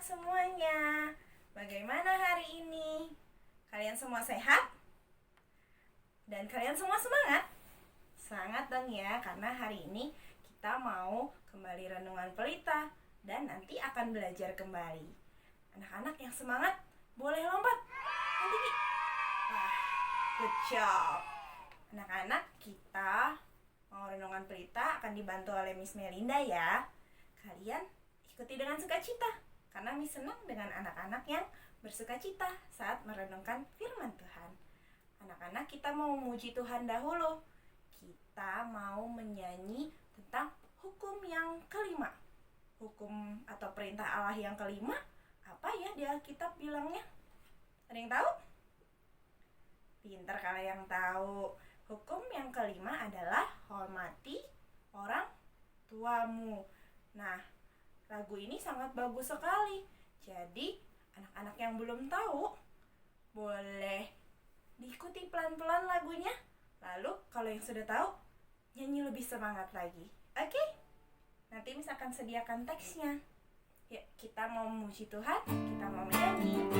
semuanya. Bagaimana hari ini? Kalian semua sehat? Dan kalian semua semangat? Semangat dong ya, karena hari ini kita mau kembali renungan pelita dan nanti akan belajar kembali. Anak-anak yang semangat boleh lompat. Nanti. Wah, good job. Anak-anak, kita mau renungan pelita akan dibantu oleh Miss Melinda ya. Kalian ikuti dengan sukacita, karena Miss senang dengan anak-anak yang bersukacita saat merenungkan firman Tuhan. Anak-anak, kita mau memuji Tuhan dahulu. Kita mau menyanyi tentang hukum yang kelima. Hukum atau perintah Allah yang kelima, apa ya di Alkitab bilangnya? Ada yang tahu? Pintar kalau yang tahu. Hukum yang kelima adalah hormati orang tuamu. Nah, lagu ini sangat bagus sekali. Jadi, anak-anak yang belum tahu, boleh diikuti pelan-pelan lagunya. Lalu, kalau yang sudah tahu, nyanyi lebih semangat lagi. Oke? Nanti Miss akan sediakan teksnya. Yuk, kita mau memuji Tuhan, kita mau menyanyi.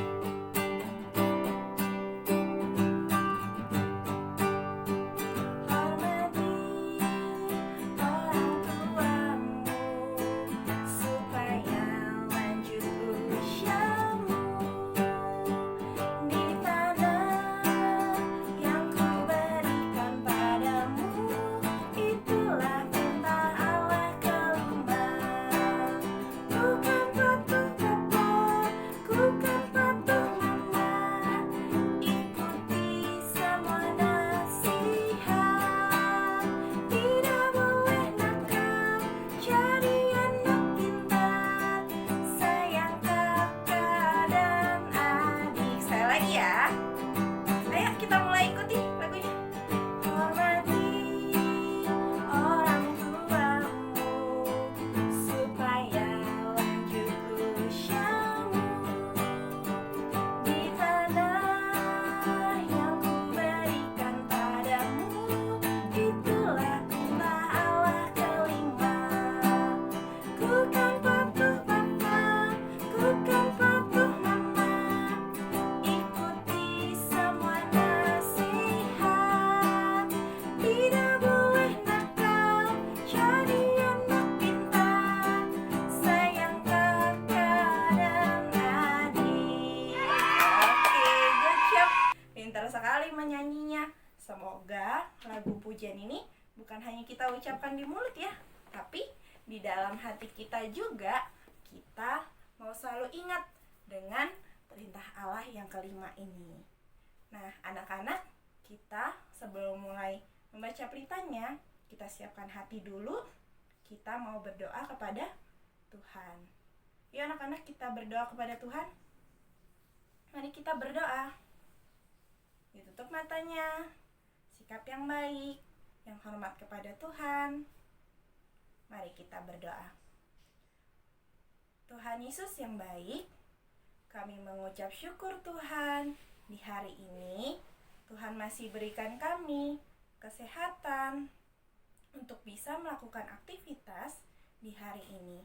Sekali menyanyinya. Semoga lagu pujian ini bukan hanya kita ucapkan di mulut ya, tapi di dalam hati kita juga. Kita mau selalu ingat dengan perintah Allah yang kelima ini. Nah, anak-anak, kita sebelum mulai membaca peritanya, kita siapkan hati dulu. Kita mau berdoa kepada Tuhan. Yuk anak-anak, kita berdoa kepada Tuhan. Mari kita berdoa. Ditutup matanya, sikap yang baik, yang hormat kepada Tuhan. Mari kita berdoa. Tuhan Yesus yang baik, kami mengucap syukur Tuhan. Di hari ini, Tuhan masih berikan kami kesehatan untuk bisa melakukan aktivitas di hari ini.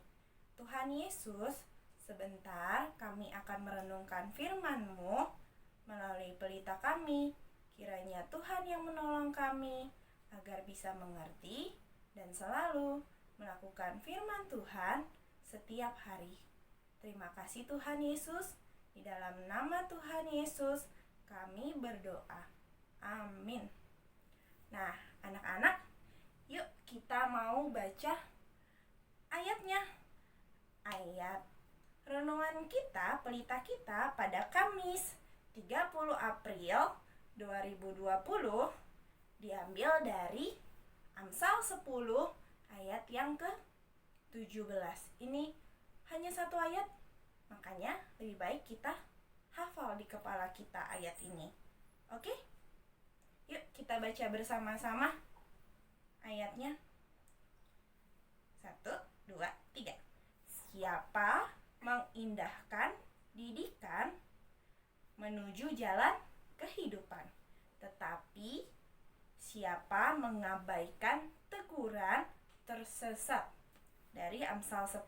Tuhan Yesus, sebentar kami akan merenungkan firman-Mu melalui pelita kami. Kiranya Tuhan yang menolong kami agar bisa mengerti dan selalu melakukan firman Tuhan setiap hari. Terima kasih Tuhan Yesus. Di dalam nama Tuhan Yesus kami berdoa. Amin. Nah, anak-anak, yuk kita mau baca ayatnya. Ayat renungan kita, pelita kita pada Kamis 30 April 2020 diambil dari Amsal 10 ayat yang ke-17. Ini hanya satu ayat, makanya lebih baik kita hafal di kepala kita ayat ini. Oke? Yuk kita baca bersama-sama ayatnya. 1, 2, 3. Siapa mengindahkan didikan menuju jalan kehidupan, tetapi siapa mengabaikan teguran tersesat. Dari Amsal 10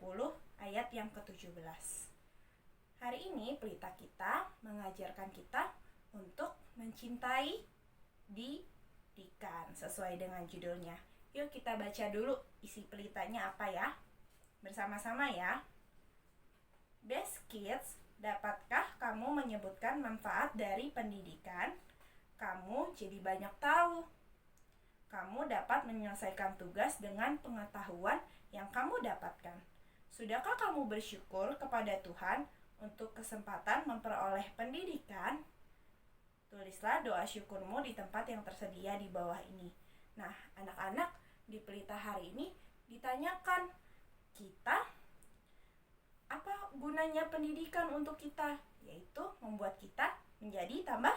ayat yang ke-17. Hari ini pelita kita mengajarkan kita untuk mencintai didikan sesuai dengan judulnya. Yuk kita baca dulu isi pelitanya apa ya. Bersama-sama ya. Best Kids, dapatkah kamu menyebutkan manfaat dari pendidikan? Kamu jadi banyak tahu. Kamu dapat menyelesaikan tugas dengan pengetahuan yang kamu dapatkan. Sudahkah kamu bersyukur kepada Tuhan untuk kesempatan memperoleh pendidikan? Tulislah doa syukurmu di tempat yang tersedia di bawah ini. Nah, anak-anak, di pelita hari ini ditanyakan, kita apa gunanya pendidikan untuk kita? Yaitu membuat kita menjadi tambah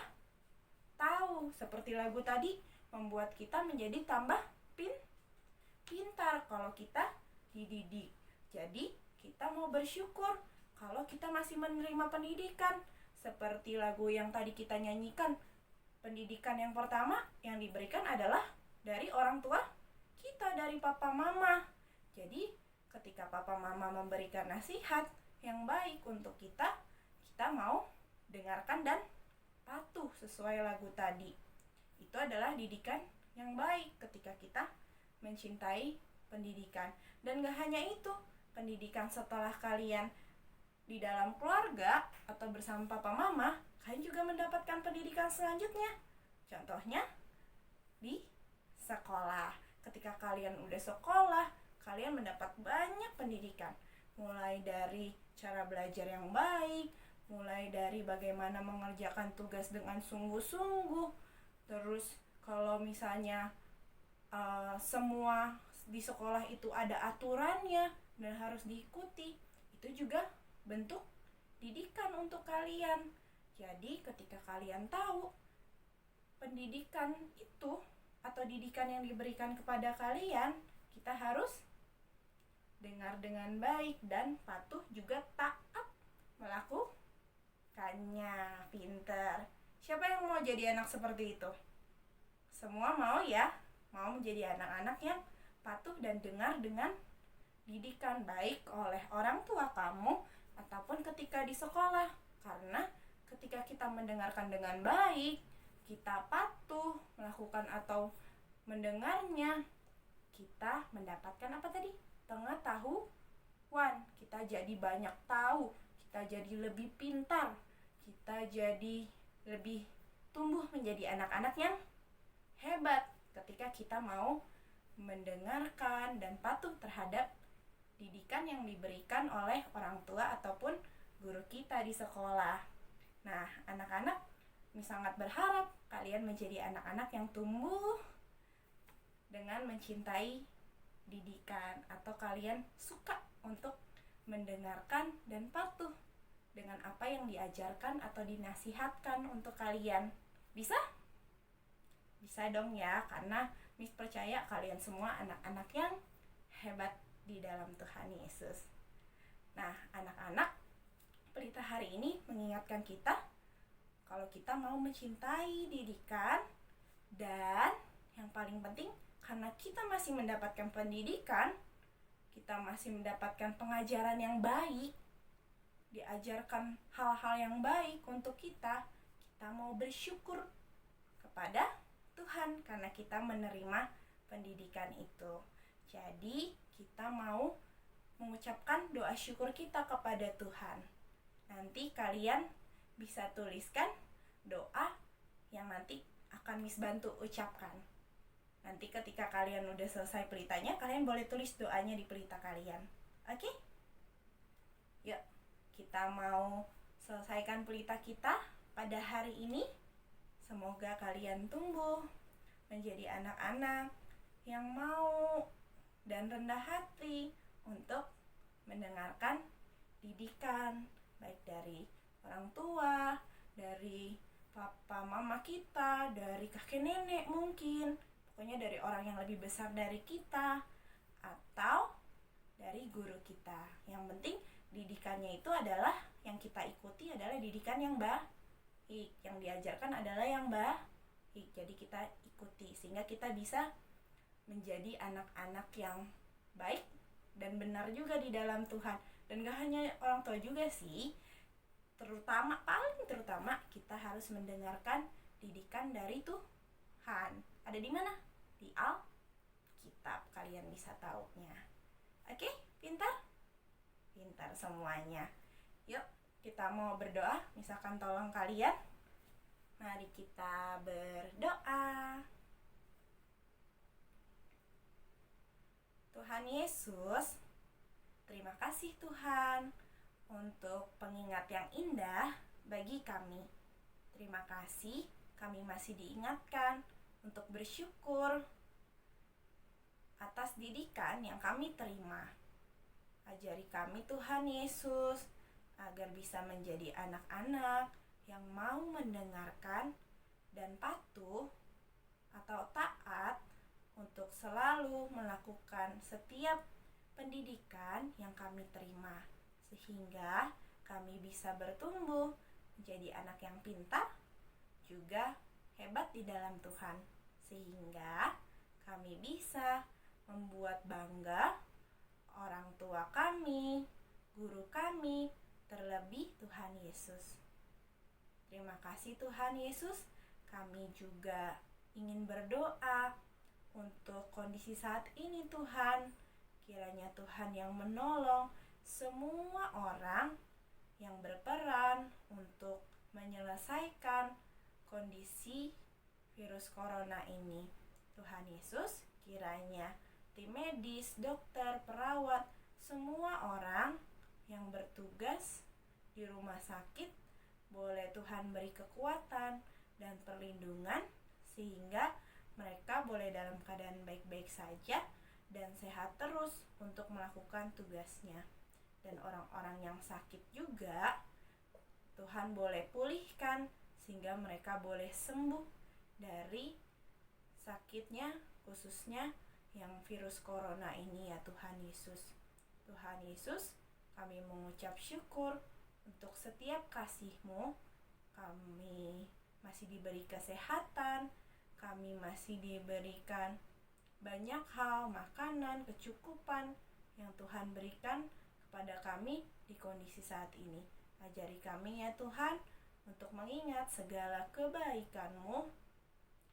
tahu. Seperti lagu tadi, membuat kita menjadi tambah pintar kalau kita dididik. Jadi kita mau bersyukur kalau kita masih menerima pendidikan. Seperti lagu yang tadi kita nyanyikan, pendidikan yang pertama yang diberikan adalah dari orang tua kita, dari papa mama. Jadi ketika papa mama memberikan nasihat yang baik untuk kita, kita mau dengarkan dan patuh sesuai lagu tadi. Itu adalah didikan yang baik ketika kita mencintai pendidikan. Dan gak hanya itu, pendidikan setelah kalian di dalam keluarga atau bersama papa mama, kalian juga mendapatkan pendidikan selanjutnya. Contohnya di sekolah. Ketika kalian udah sekolah, kalian mendapat banyak pendidikan. Mulai dari cara belajar yang baik, mulai dari bagaimana mengerjakan tugas dengan sungguh-sungguh. Terus kalau misalnya semua di sekolah itu ada aturannya dan harus diikuti, itu juga bentuk didikan untuk kalian. Jadi ketika kalian tahu pendidikan itu atau didikan yang diberikan kepada kalian, kita harus dengar dengan baik dan patuh juga taat melakukannya. Pinter. Siapa yang mau jadi anak seperti itu? Semua mau ya? Mau menjadi anak-anak yang patuh dan dengar dengan didikan baik oleh orang tua kamu ataupun ketika di sekolah. Karena ketika kita mendengarkan dengan baik, kita patuh melakukan atau mendengarnya, kita mendapatkan apa tadi? Pengetahuan. Kita jadi banyak tahu, kita jadi lebih pintar, kita jadi lebih tumbuh menjadi anak-anak yang hebat ketika kita mau mendengarkan dan patuh terhadap didikan yang diberikan oleh orang tua ataupun guru kita di sekolah. Nah, anak-anak, kami sangat berharap kalian menjadi anak-anak yang tumbuh dengan mencintai didikan, atau kalian suka untuk mendengarkan dan patuh dengan apa yang diajarkan atau dinasihatkan untuk kalian. Bisa? Bisa dong ya, karena Miss percaya kalian semua anak-anak yang hebat di dalam Tuhan Yesus. Nah, anak-anak, pelita hari ini mengingatkan kita kalau kita mau mencintai didikan, dan yang paling penting, karena kita masih mendapatkan pendidikan, kita masih mendapatkan pengajaran yang baik, diajarkan hal-hal yang baik untuk kita mau bersyukur kepada Tuhan karena kita menerima pendidikan itu. Jadi kita mau mengucapkan doa syukur kita kepada Tuhan. Nanti kalian bisa tuliskan doa yang nanti akan Miss bantu ucapkan. Nanti ketika kalian udah selesai pelitanya, kalian boleh tulis doanya di pelita kalian. Oke? Yuk, kita mau selesaikan pelita kita pada hari ini. Semoga kalian tumbuh menjadi anak-anak yang mau dan rendah hati untuk mendengarkan didikan, baik dari orang tua, dari papa mama kita, dari kakek nenek mungkin, pokoknya dari orang yang lebih besar dari kita, atau dari guru kita. Yang penting didikannya itu adalah, yang kita ikuti adalah didikan yang baik, yang diajarkan adalah yang baik. Jadi kita ikuti sehingga kita bisa menjadi anak-anak yang baik dan benar juga di dalam Tuhan. Dan gak hanya orang tua juga sih, paling terutama kita harus mendengarkan didikan dari Tuhan. Ada di mana? Di Alkitab, kalian bisa taunya. Oke, pintar? Pintar semuanya. Yuk, kita mau berdoa. Misalkan tolong kalian, mari kita berdoa. Tuhan Yesus, terima kasih Tuhan untuk pengingat yang indah bagi kami. Terima kasih kami masih diingatkan untuk bersyukur atas didikan yang kami terima. Ajari kami Tuhan Yesus agar bisa menjadi anak-anak yang mau mendengarkan dan patuh atau taat untuk selalu melakukan setiap pendidikan yang kami terima, sehingga kami bisa bertumbuh menjadi anak yang pintar, juga hebat di dalam Tuhan, sehingga kami bisa membuat bangga orang tua kami, guru kami, terlebih Tuhan Yesus. Terima kasih Tuhan Yesus. Kami juga ingin berdoa untuk kondisi saat ini Tuhan. Kiranya Tuhan yang menolong semua orang yang berperan untuk menyelesaikan kondisi virus corona ini. Tuhan Yesus, kiranya tim medis, dokter, perawat, semua orang yang bertugas di rumah sakit boleh Tuhan beri kekuatan dan perlindungan sehingga mereka boleh dalam keadaan baik-baik saja dan sehat terus untuk melakukan tugasnya. Dan orang-orang yang sakit juga Tuhan boleh pulihkan sehingga mereka boleh sembuh dari sakitnya, khususnya yang virus corona ini ya Tuhan Yesus. Tuhan Yesus, kami mengucap syukur untuk setiap kasih-Mu. Kami masih diberi kesehatan, kami masih diberikan banyak hal, makanan, kecukupan yang Tuhan berikan kepada kami di kondisi saat ini. Ajari kami ya Tuhan untuk mengingat segala kebaikan-Mu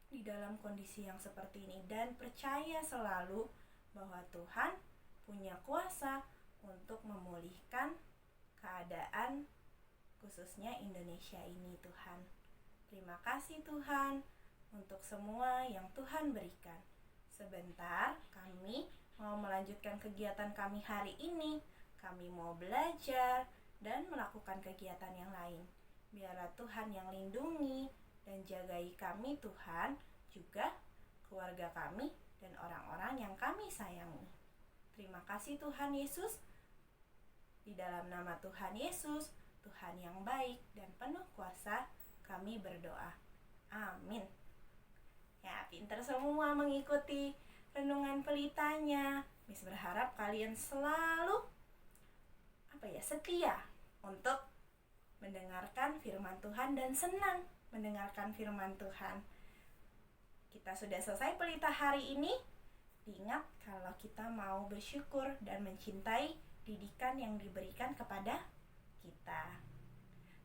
di dalam kondisi yang seperti ini dan percaya selalu bahwa Tuhan punya kuasa untuk memulihkan keadaan khususnya Indonesia ini Tuhan. Terima kasih Tuhan untuk semua yang Tuhan berikan. Sebentar kami mau melanjutkan kegiatan kami hari ini. Kami mau belajar dan melakukan kegiatan yang lain. Biarlah Tuhan yang lindungi dan jagai kami Tuhan, juga keluarga kami dan orang-orang yang kami sayangi. Terima kasih Tuhan Yesus. Di dalam nama Tuhan Yesus, Tuhan yang baik dan penuh kuasa, kami berdoa. Amin. Ya, pintar semua mengikuti renungan pelitanya. Miss berharap kalian selalu setia untuk mendengarkan firman Tuhan dan senang mendengarkan firman Tuhan. Kita sudah selesai pelita hari ini. Ingat kalau kita mau bersyukur dan mencintai didikan yang diberikan kepada kita.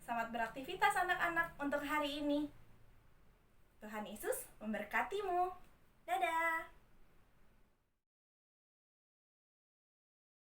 Selamat beraktivitas anak-anak untuk hari ini. Tuhan Yesus memberkatimu. Dadah.